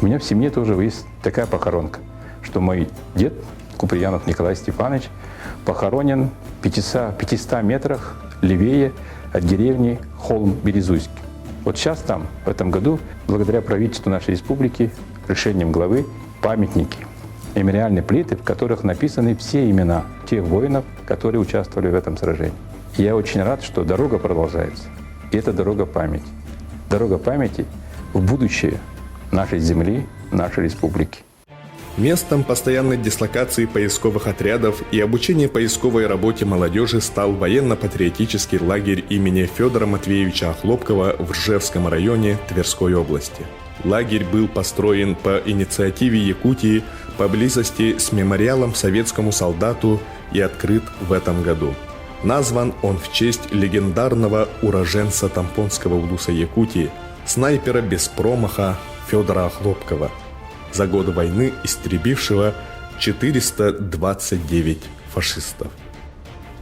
меня в семье тоже есть такая похоронка, что мой дед Куприянов Николай Степанович похоронен в 500 метрах левее от деревни Холм-Березуйский. Вот сейчас там, в этом году, благодаря правительству нашей республики, решением главы, памятники, мемориальные плиты, в которых написаны все имена тех воинов, которые участвовали в этом сражении. Я очень рад, что дорога продолжается. И это дорога памяти. Дорога памяти в будущее нашей земли, нашей республики. Местом постоянной дислокации поисковых отрядов и обучения поисковой работе молодежи стал военно-патриотический лагерь имени Федора Матвеевича Охлопкова в Ржевском районе Тверской области. Лагерь был построен по инициативе Якутии поблизости с мемориалом советскому солдату и открыт в этом году. Назван он в честь легендарного уроженца Тампонского улуса Якутии, снайпера без промаха Федора Охлопкова, за годы войны истребившего 429 фашистов.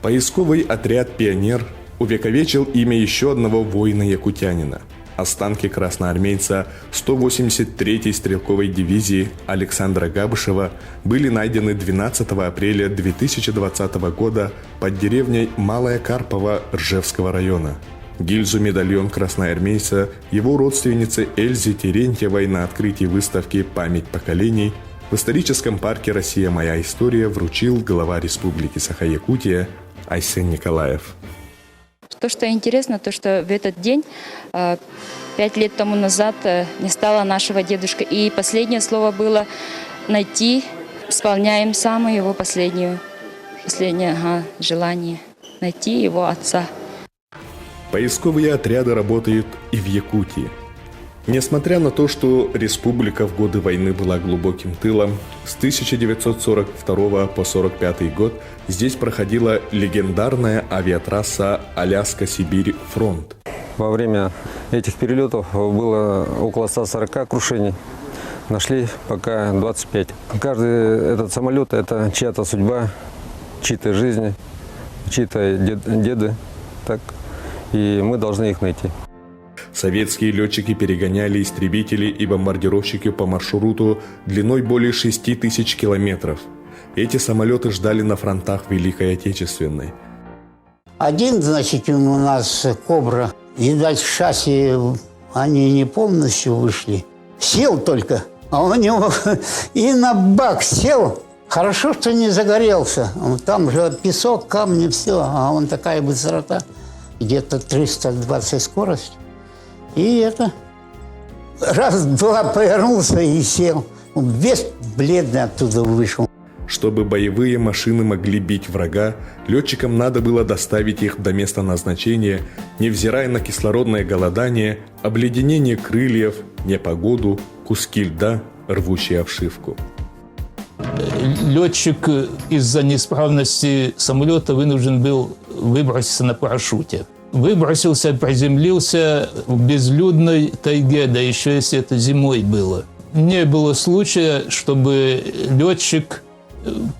Поисковый отряд «Пионер» увековечил имя еще одного воина-якутянина. Останки красноармейца 183-й стрелковой дивизии Александра Габышева были найдены 12 апреля 2020 года под деревней Малая Карпова Ржевского района. Гильзу-медальон красноармейца его родственнице Эльзе Терентьевой на открытии выставки «Память поколений» в историческом парке «Россия. Моя история» вручил глава Республики Саха-Якутия Айсен Николаев. То, что интересно, то, что в этот день, 5 лет тому назад, не стало нашего дедушки. И последнее слово было найти, исполняем самое его последнее желание – найти его отца. Поисковые отряды работают и в Якутии. Несмотря на то, что республика в годы войны была глубоким тылом, с 1942 по 1945 год здесь проходила легендарная авиатрасса Аляска-Сибирь-Фронт. Во время этих перелетов было около 140 крушений. Нашли пока 25. Каждый этот самолет – это чья-то судьба, чьи-то жизни, чьи-то деды. Так. И мы должны их найти. Советские летчики перегоняли истребители и бомбардировщики по маршруту длиной более 6000 километров. Эти самолеты ждали на фронтах Великой Отечественной. Один, значит, у нас «Кобра», видать, шасси, они не полностью вышли. Сел только, а у него и на бак сел. Хорошо, что не загорелся. Там же песок, камни, все, а он такая высота. Где-то 320 скорость. И это раз-два повернулся и сел. Он весь бледный оттуда вышел. Чтобы боевые машины могли бить врага, летчикам надо было доставить их до места назначения, невзирая на кислородное голодание, обледенение крыльев, непогоду, куски льда, рвущие обшивку. Летчик из-за неисправности самолета вынужден был выброситься на парашюте. Выбросился, приземлился в безлюдной тайге, да еще если это зимой было. Не было случая, чтобы летчик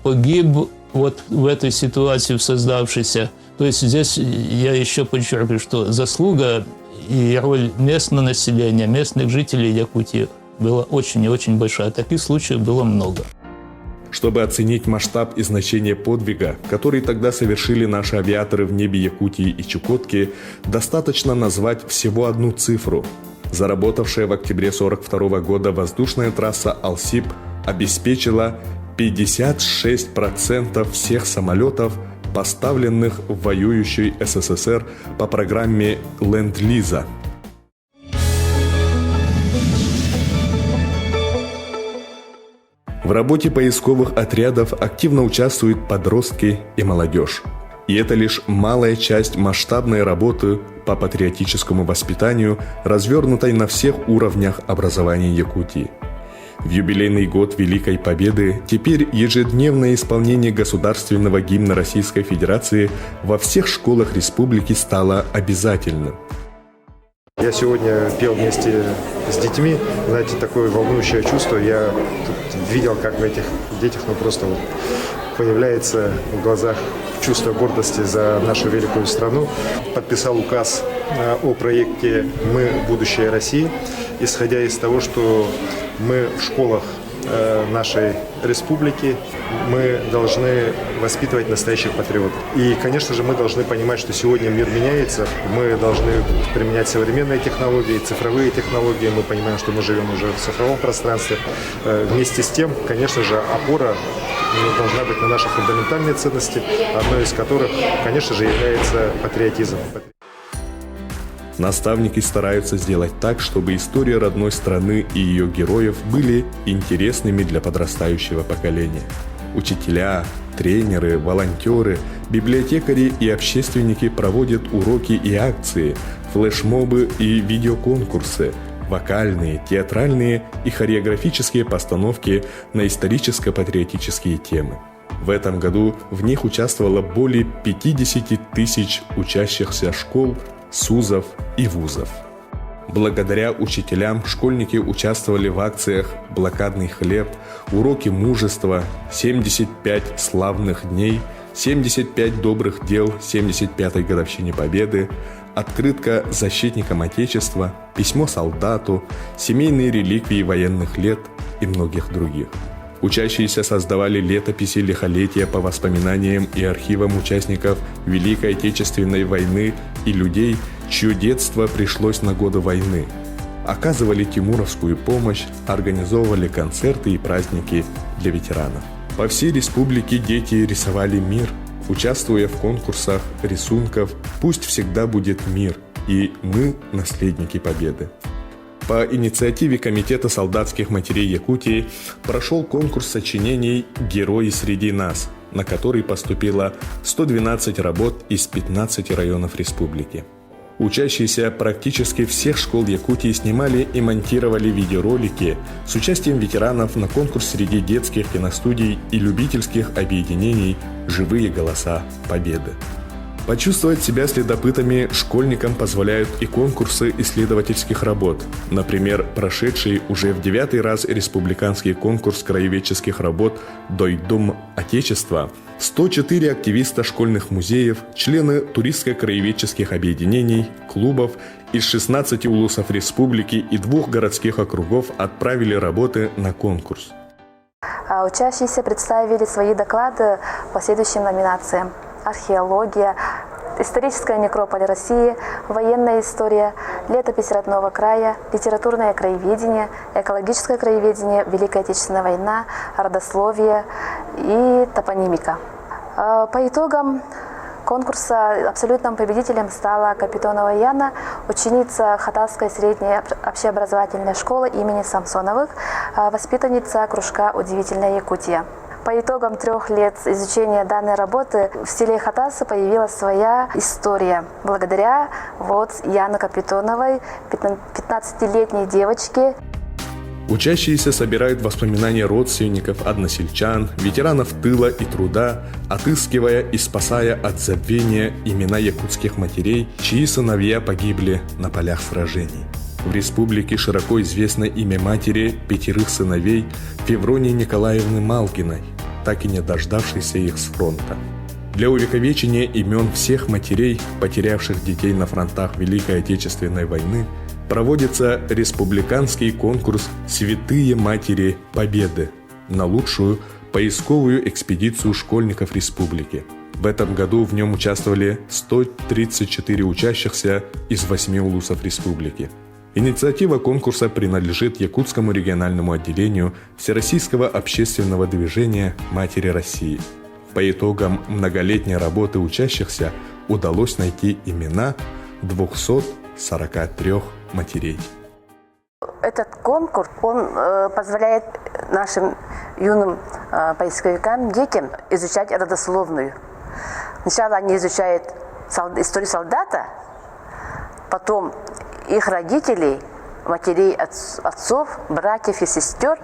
погиб вот в этой ситуации, в создавшейся. То есть здесь я еще подчеркиваю, что заслуга и роль местного населения, местных жителей Якутии была очень и очень большая. Таких случаев было много. Чтобы оценить масштаб и значение подвига, который тогда совершили наши авиаторы в небе Якутии и Чукотки, достаточно назвать всего одну цифру. Заработавшая в октябре 1942 года воздушная трасса Алсиб обеспечила 56% всех самолетов, поставленных в воюющий СССР по программе Ленд-Лиза. В работе поисковых отрядов активно участвуют подростки и молодежь. И это лишь малая часть масштабной работы по патриотическому воспитанию, развернутой на всех уровнях образования Якутии. В юбилейный год Великой Победы теперь ежедневное исполнение государственного гимна Российской Федерации во всех школах республики стало обязательным. Я сегодня пел вместе с детьми, знаете, такое волнующее чувство. Я видел, как в этих детях просто появляется в глазах чувство гордости за нашу великую страну. Подписал указ о проекте «Мы – будущее России», исходя из того, что мы в школах нашей республики, мы должны воспитывать настоящих патриотов. И, конечно же, мы должны понимать, что сегодня мир меняется, мы должны применять современные технологии, цифровые технологии, мы понимаем, что мы живем уже в цифровом пространстве. Вместе с тем, конечно же, опора должна быть на наши фундаментальные ценности, одной из которых, конечно же, является патриотизм. Наставники стараются сделать так, чтобы история родной страны и ее героев были интересными для подрастающего поколения. Учителя, тренеры, волонтеры, библиотекари и общественники проводят уроки и акции, флешмобы и видеоконкурсы, вокальные, театральные и хореографические постановки на историческо-патриотические темы. В этом году в них участвовало более 50 тысяч учащихся школ, СУЗов и вузов. Благодаря учителям школьники участвовали в акциях «Блокадный хлеб», «Уроки мужества», «75 славных дней», «75 добрых дел 75-й годовщине Победы», «Открытка защитникам Отечества», «Письмо солдату», «Семейные реликвии военных лет» и многих других. Учащиеся создавали летописи лихолетия по воспоминаниям и архивам участников Великой Отечественной войны и людей, чье детство пришлось на годы войны. Оказывали тимуровскую помощь, организовывали концерты и праздники для ветеранов. По всей республике дети рисовали мир, участвуя в конкурсах рисунков «Пусть всегда будет мир» и «Мы – наследники Победы». По инициативе Комитета солдатских матерей Якутии прошел конкурс сочинений «Герои среди нас», на который поступило 112 работ из 15 районов республики. Учащиеся практически всех школ Якутии снимали и монтировали видеоролики с участием ветеранов на конкурс среди детских киностудий и любительских объединений «Живые голоса Победы». Почувствовать себя следопытами школьникам позволяют и конкурсы исследовательских работ. Например, прошедший уже в 9-й раз республиканский конкурс краеведческих работ «Дойдом Отечества», 104 активиста школьных музеев, члены туристско-краеведческих объединений, клубов из 16 улусов республики и 2 городских округов отправили работы на конкурс. Учащиеся представили свои доклады по следующим номинациям: археология, историческая некрополь России, военная история, летопись родного края, литературное краеведение, экологическое краеведение, Великая Отечественная война, родословие и топонимика. По итогам конкурса абсолютным победителем стала Капитонова Яна, ученица Хатасской средней общеобразовательной школы имени Самсоновых, воспитанница кружка «Удивительная Якутия». По итогам 3 лет изучения данной работы в селе Хатасы появилась своя история. Благодаря Яне Капитоновой, 15-летней девочке. Учащиеся собирают воспоминания родственников, односельчан, ветеранов тыла и труда, отыскивая и спасая от забвения имена якутских матерей, чьи сыновья погибли на полях сражений. В республике широко известно имя матери 5 сыновей Февронии Николаевны Малгиной, так и не дождавшейся их с фронта. Для увековечения имен всех матерей, потерявших детей на фронтах Великой Отечественной войны, проводится республиканский конкурс «Святые Матери Победы» на лучшую поисковую экспедицию школьников республики. В этом году в нем участвовали 134 учащихся из 8 улусов республики. Инициатива конкурса принадлежит Якутскому региональному отделению Всероссийского общественного движения «Матери России». По итогам многолетней работы учащихся удалось найти имена 243 матерей. Этот конкурс, он позволяет нашим юным поисковикам, детям изучать родословную. Сначала они изучают историю солдата, потом их родителей, матерей, отцов, братьев и сестер.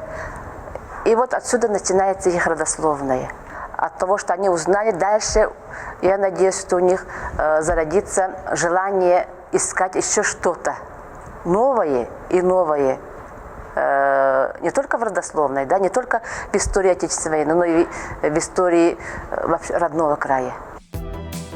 И отсюда начинается их родословная. От того, что они узнали дальше, я надеюсь, что у них зародится желание искать еще что-то новое и новое. Не только в родословной, не только в истории Отечественной войны, но и в истории родного края.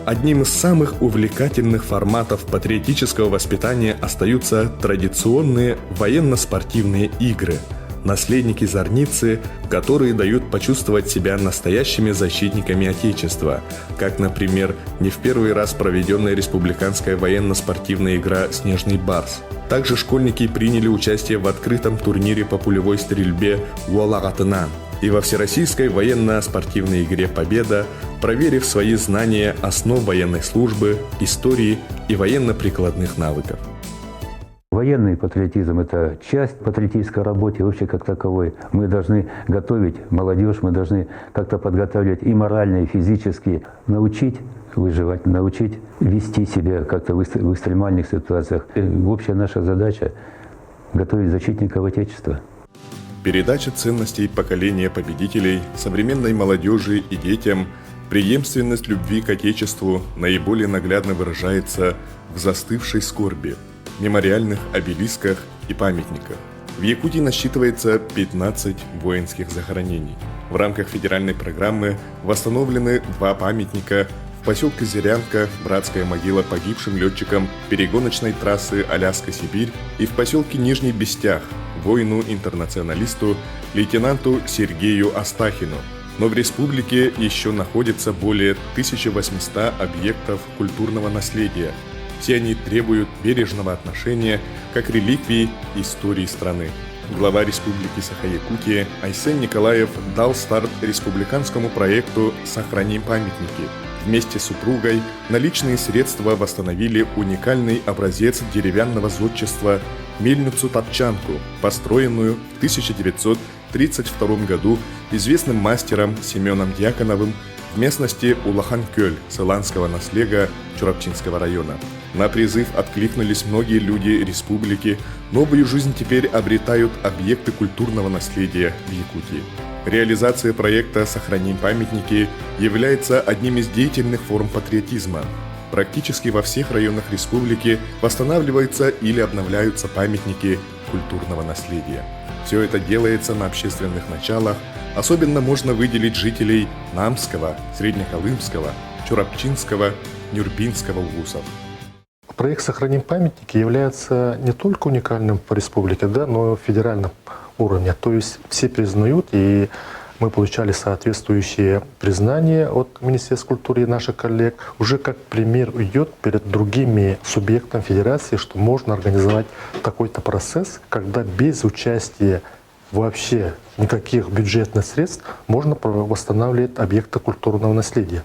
Одним из самых увлекательных форматов патриотического воспитания остаются традиционные военно-спортивные игры, наследники Зорницы, которые дают почувствовать себя настоящими защитниками Отечества, как, например, не в первый раз проведенная республиканская военно-спортивная игра «Снежный барс». Также школьники приняли участие в открытом турнире по пулевой стрельбе «Уолагатына» и во всероссийской военно-спортивной игре «Победа», проверив свои знания основ военной службы, истории и военно-прикладных навыков. Военный патриотизм – это часть патриотической работы вообще как таковой. Мы должны готовить молодежь, мы должны как-то подготавливать и морально, и физически, научить выживать, научить вести себя как-то в экстремальных ситуациях. И общая наша задача – готовить защитников Отечества. Передача ценностей поколения победителей современной молодежи и детям, преемственность любви к Отечеству наиболее наглядно выражается в застывшей скорби, мемориальных обелисках и памятниках. В Якутии насчитывается 15 воинских захоронений. В рамках федеральной программы восстановлены 2 памятника в поселке Зырянка, братская могила погибшим летчикам перегоночной трассы Аляска-Сибирь, и в поселке Нижний Бестях, воину-интернационалисту лейтенанту Сергею Астахину. Но в республике еще находится более 1800 объектов культурного наследия. Все они требуют бережного отношения как реликвии истории страны. Глава Республики Саха-Якутия Айсен Николаев дал старт республиканскому проекту «Сохраним памятники». Вместе с супругой на личные средства восстановили уникальный образец деревянного зодчества мельницу-топчанку, построенную в 1932 году известным мастером Семеном Дьяконовым в местности Улахан-Кёль Сыланского наслега Чурапчинского района. На призыв откликнулись многие люди республики. Новую жизнь теперь обретают объекты культурного наследия в Якутии. Реализация проекта «Сохраним памятники» является одним из деятельных форм патриотизма. Практически во всех районах республики восстанавливаются или обновляются памятники культурного наследия. Все это делается на общественных началах. Особенно можно выделить жителей Намского, Среднеколымского, Чурапчинского, Нюрбинского улусов. Проект «Сохраним памятники» является не только уникальным по республике, но и в федеральном уровне. То есть все признают, и мы получали соответствующие признания от Министерства культуры и наших коллег. Уже как пример идет перед другими субъектами федерации, что можно организовать такой-то процесс, когда без участия вообще никаких бюджетных средств можно восстанавливать объекты культурного наследия.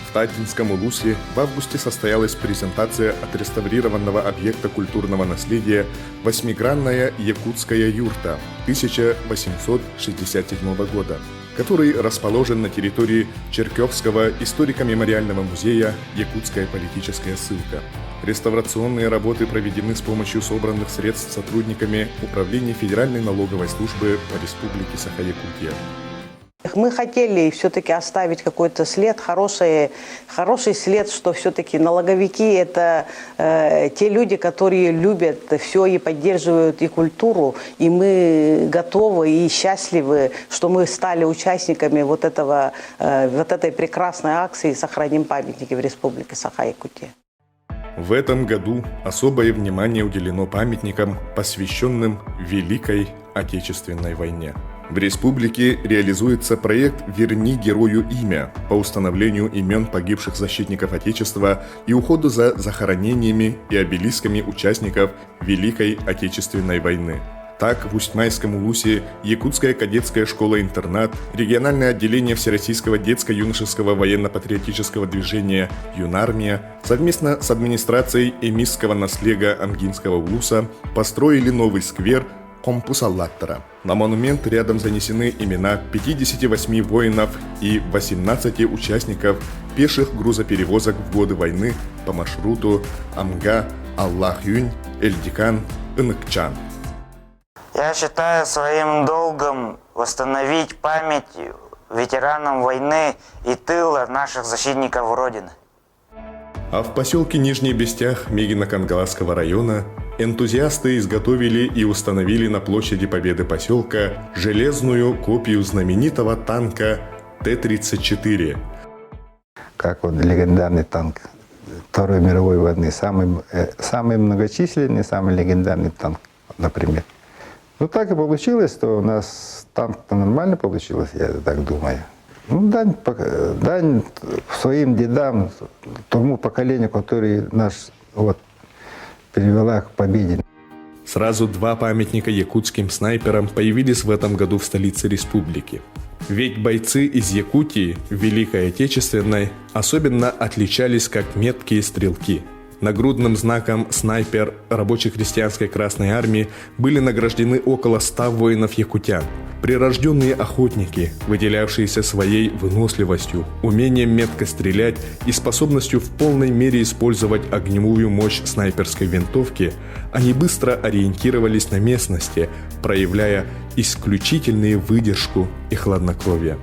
В Татинском улусе в августе состоялась презентация отреставрированного объекта культурного наследия «Восьмигранная якутская юрта» 1867 года, который расположен на территории Черкёвского историко-мемориального музея «Якутская политическая ссылка». Реставрационные работы проведены с помощью собранных средств сотрудниками Управления Федеральной налоговой службы по Республике Саха-Якутия. Мы хотели все-таки оставить какой-то след, хороший след, что все-таки налоговики – это те люди, которые любят все и поддерживают и культуру. И мы готовы и счастливы, что мы стали участниками вот этой прекрасной акции «Сохраним памятники» в Республике Саха-Якутия. В этом году особое внимание уделено памятникам, посвященным Великой Отечественной войне. В республике реализуется проект «Верни герою имя» по установлению имен погибших защитников Отечества и уходу за захоронениями и обелисками участников Великой Отечественной войны. Так, в Усть-Майском улусе Якутская кадетская школа-интернат, региональное отделение Всероссийского детско-юношеского военно-патриотического движения «Юнармия» совместно с администрацией Эмисского наслега Амгинского улуса построили новый сквер Компусаллаттара. На монумент рядом занесены имена 58 воинов и 18 участников пеших грузоперевозок в годы войны по маршруту Амга, Аллах-Юнь, Эльдикан, Иныкчан. Я считаю своим долгом восстановить память ветеранам войны и тыла наших защитников Родины. А в поселке Нижний Бестях Мегино-Кангаласского района энтузиасты изготовили и установили на площади Победы поселка железную копию знаменитого танка Т-34. как вот легендарный танк Второй мировой войны, самый многочисленный, самый легендарный танк, например. Ну так и получилось, что у нас танк-то нормально получилось, я так думаю. Ну, дань своим дедам, тому поколению, которое нас вот, привела к победе. Сразу 2 памятника якутским снайперам появились в этом году в столице республики. Ведь бойцы из Якутии в Великой Отечественной особенно отличались как меткие стрелки. Нагрудным знаком «Снайпер» рабоче-крестьянской Красной Армии были награждены около 100 воинов-якутян. Прирожденные охотники, выделявшиеся своей выносливостью, умением метко стрелять и способностью в полной мере использовать огневую мощь снайперской винтовки, они быстро ориентировались на местности, проявляя исключительную выдержку и хладнокровие.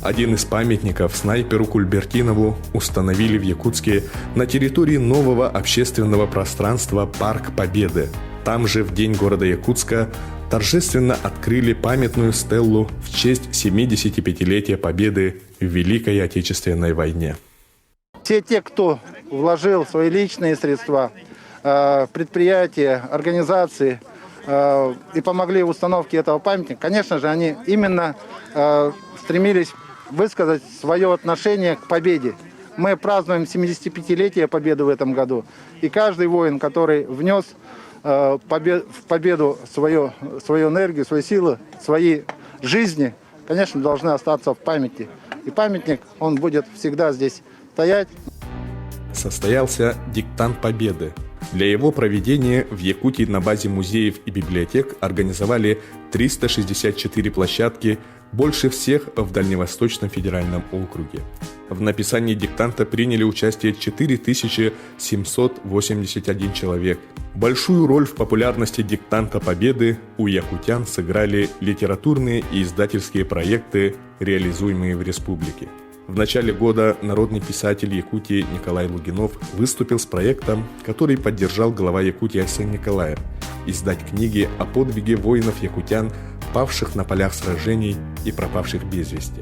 Один из памятников снайперу Кульбертинову установили в Якутске на территории нового общественного пространства «Парк Победы». Там же в день города Якутска торжественно открыли памятную стеллу в честь 75-летия Победы в Великой Отечественной войне. Все те, кто вложил свои личные средства, предприятия, организации и помогли в установке этого памятника, конечно же, они именно стремились высказать свое отношение к победе. Мы празднуем 75-летие Победы в этом году. И каждый воин, который внес в победу свою энергию, свои силы, свои жизни, конечно, должны остаться в памяти. И памятник, он будет всегда здесь стоять. Состоялся диктант Победы. Для его проведения в Якутии на базе музеев и библиотек организовали 364 площадки, больше всех в Дальневосточном федеральном округе. В написании диктанта приняли участие 4781 человек. Большую роль в популярности диктанта Победы у якутян сыграли литературные и издательские проекты, реализуемые в республике. В начале года народный писатель Якутии Николай Лугинов выступил с проектом, который поддержал глава Якутии Арсений Николаев – издать книги о подвиге воинов-якутян, павших на полях сражений и пропавших без вести.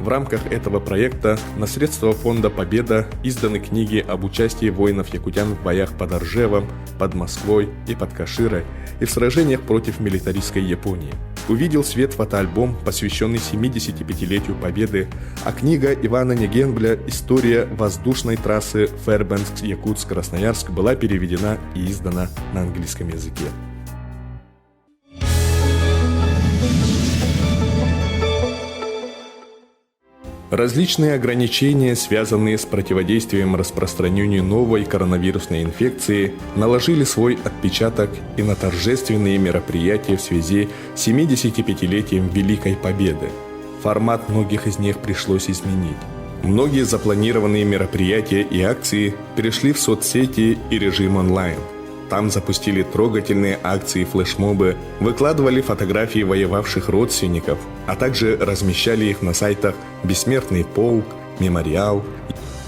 В рамках этого проекта на средства фонда «Победа» изданы книги об участии воинов-якутян в боях под Оржевом, под Москвой и под Каширой и в сражениях против милитаристской Японии. Увидел свет фотоальбом, посвященный 75-летию Победы, а книга Ивана Негенбля «История воздушной трассы Фэрбенкс-Якутск-Красноярск» была переведена и издана на английском языке. Различные ограничения, связанные с противодействием распространению новой коронавирусной инфекции, наложили свой отпечаток и на торжественные мероприятия в связи с 75-летием Великой Победы. Формат многих из них пришлось изменить. Многие запланированные мероприятия и акции перешли в соцсети и режим онлайн. Там запустили трогательные акции и флешмобы, выкладывали фотографии воевавших родственников, а также размещали их на сайтах «Бессмертный полк», «Мемориал».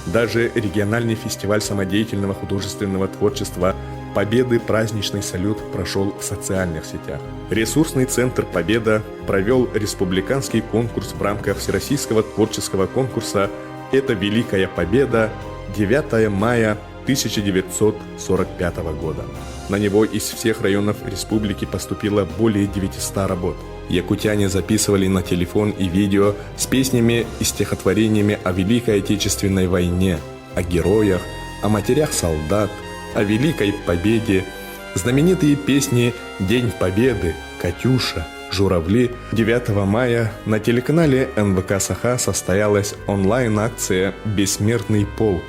Даже региональный фестиваль самодеятельного художественного творчества «Победы. Праздничный салют» прошел в социальных сетях. Ресурсный центр «Победа» провел республиканский конкурс в рамках Всероссийского творческого конкурса «Это Великая Победа. 9 мая 1945 года». На него из всех районов республики поступило более 900 работ. Якутяне записывали на телефон и видео с песнями и стихотворениями о Великой Отечественной войне, о героях, о матерях солдат, о Великой Победе. Знаменитые песни «День Победы», «Катюша», «Журавли». 9 мая на телеканале НВК «Саха» состоялась онлайн-акция «Бессмертный полк».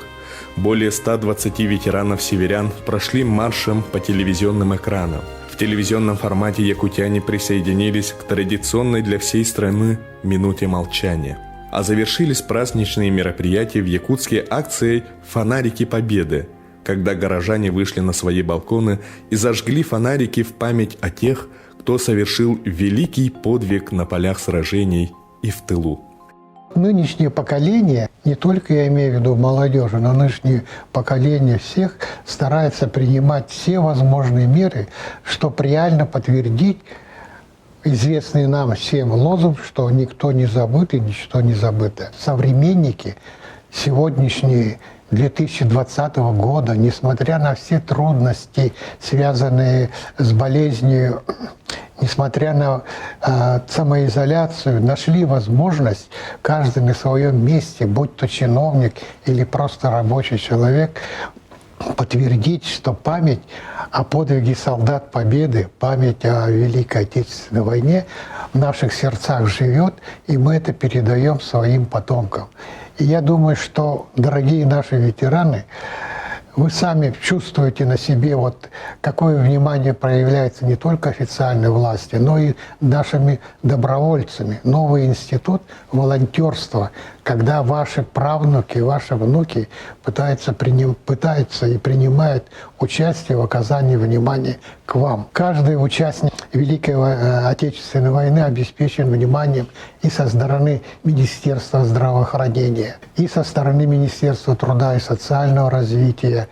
Более 120 ветеранов-северян прошли маршем по телевизионным экранам. В телевизионном формате якутяне присоединились к традиционной для всей страны минуте молчания. А завершились праздничные мероприятия в Якутске акцией «Фонарики Победы», когда горожане вышли на свои балконы и зажгли фонарики в память о тех, кто совершил великий подвиг на полях сражений и в тылу. Нынешнее поколение, не только я имею в виду молодежи, но нынешнее поколение всех старается принимать все возможные меры, чтобы реально подтвердить известный нам всем лозунг, что никто не забыт и ничто не забыто. Современники сегодняшний 2020 года, несмотря на все трудности, связанные с болезнью, несмотря на самоизоляцию, нашли возможность каждый на своем месте, будь то чиновник или просто рабочий человек, подтвердить, что память о подвиге солдат Победы, память о Великой Отечественной войне в наших сердцах живет, и мы это передаем своим потомкам. И я думаю, что, дорогие наши ветераны, вы сами чувствуете на себе, вот какое внимание проявляется не только официальной власти, но и нашими добровольцами. Новый институт волонтерства, когда ваши правнуки, ваши внуки пытаются и принимают участие в оказании внимания к вам. Каждый участник Великой Отечественной войны обеспечен вниманием и со стороны Министерства здравоохранения, и со стороны Министерства труда и социального развития,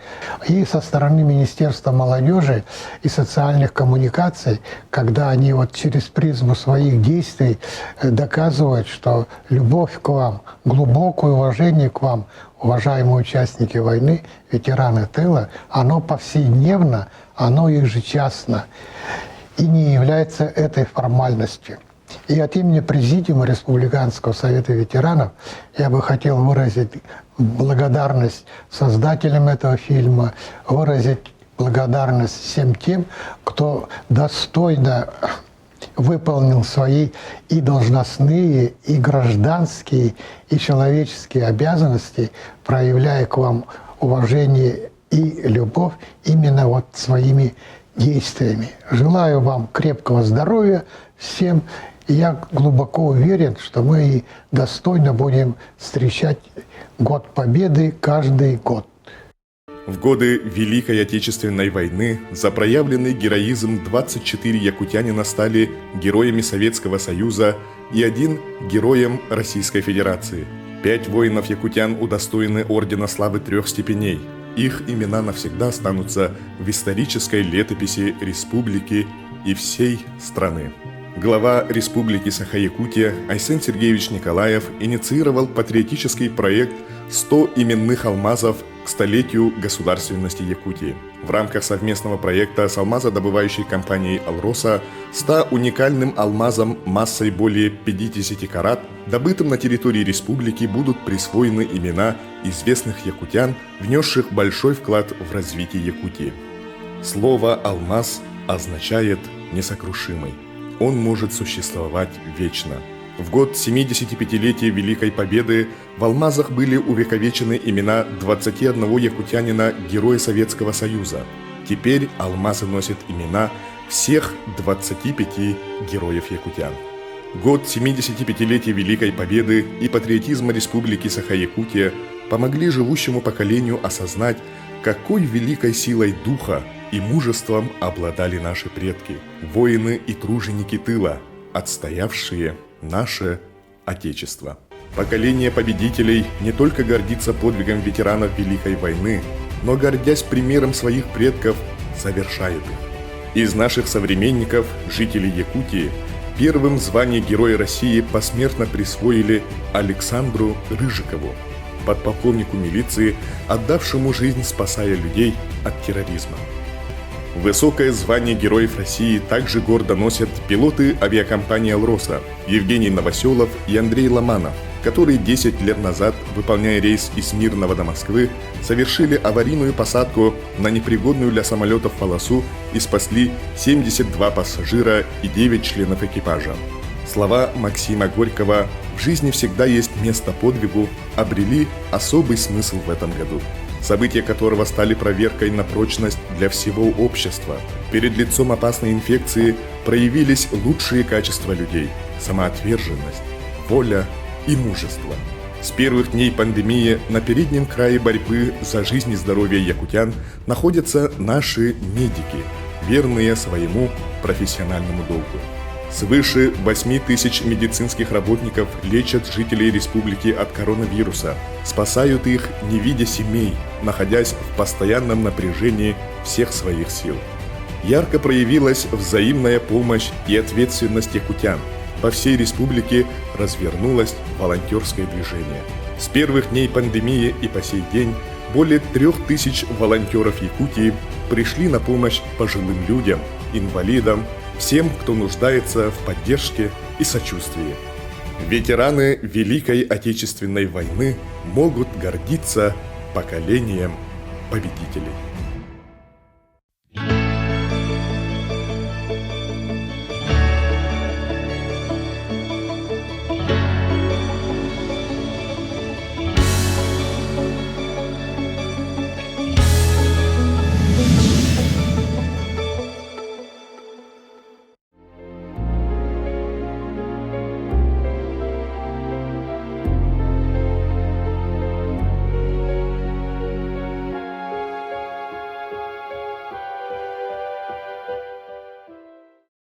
и со стороны Министерства молодежи и социальных коммуникаций, когда они вот через призму своих действий доказывают, что любовь к вам, глубокое уважение к вам, уважаемые участники войны, ветераны тыла, оно повседневно, оно ежечасно и не является этой формальностью. И от имени Президиума Республиканского совета ветеранов я бы хотел выразить благодарность создателям этого фильма, выразить благодарность всем тем, кто достойно выполнил свои и должностные, и гражданские, и человеческие обязанности, проявляя к вам уважение и любовь именно вот своими действиями. Желаю вам крепкого здоровья всем. И я глубоко уверен, что мы и достойно будем встречать Год Победы каждый год. В годы Великой Отечественной войны за проявленный героизм 24 якутянина стали героями Советского Союза и 1 героем Российской Федерации. 5 воинов-якутян удостоены Ордена Славы 3 степеней. Их имена навсегда останутся в исторической летописи республики и всей страны. Глава Республики Саха-Якутия Айсен Сергеевич Николаев инициировал патриотический проект «100 именных алмазов к столетию государственности Якутии». В рамках совместного проекта с алмазодобывающей компанией «Алроса» 100 уникальным алмазам массой более 50 карат, добытым на территории республики, будут присвоены имена известных якутян, внесших большой вклад в развитие Якутии. Слово «алмаз» означает «несокрушимый». Он может существовать вечно. В год 75-летия Великой Победы в алмазах были увековечены имена 21 якутянина, героя Советского Союза. Теперь алмазы носят имена всех 25 героев-якутян. Год 75-летия Великой Победы и патриотизма Республики Саха-Якутия помогли живущему поколению осознать, какой великой силой духа и мужеством обладали наши предки, воины и труженики тыла, отстоявшие наше Отечество. Поколение победителей не только гордится подвигом ветеранов Великой войны, но, гордясь примером своих предков, совершает их. Из наших современников, жителей Якутии, первым звание Героя России посмертно присвоили Александру Рыжикову, подполковнику милиции, отдавшему жизнь, спасая людей от терроризма. Высокое звание Героев России также гордо носят пилоты авиакомпании «Алроса» Евгений Новоселов и Андрей Ломанов, которые 10 лет назад, выполняя рейс из Мирного до Москвы, совершили аварийную посадку на непригодную для самолетов полосу и спасли 72 пассажира и 9 членов экипажа. Слова Максима Горького «В жизни всегда есть место подвигу» обрели особый смысл в этом году, события которого стали проверкой на прочность для всего общества. Перед лицом опасной инфекции проявились лучшие качества людей – самоотверженность, воля и мужество. С первых дней пандемии на переднем крае борьбы за жизнь и здоровье якутян находятся наши медики, верные своему профессиональному долгу. Свыше 8 тысяч медицинских работников лечат жителей республики от коронавируса, спасают их, не видя семей, находясь в постоянном напряжении всех своих сил. Ярко проявилась взаимная помощь и ответственность якутян. По всей республике развернулось волонтерское движение. С первых дней пандемии и по сей день более 3000 волонтеров Якутии пришли на помощь пожилым людям, инвалидам, всем, кто нуждается в поддержке и сочувствии. Ветераны Великой Отечественной войны могут гордиться поколением победителей.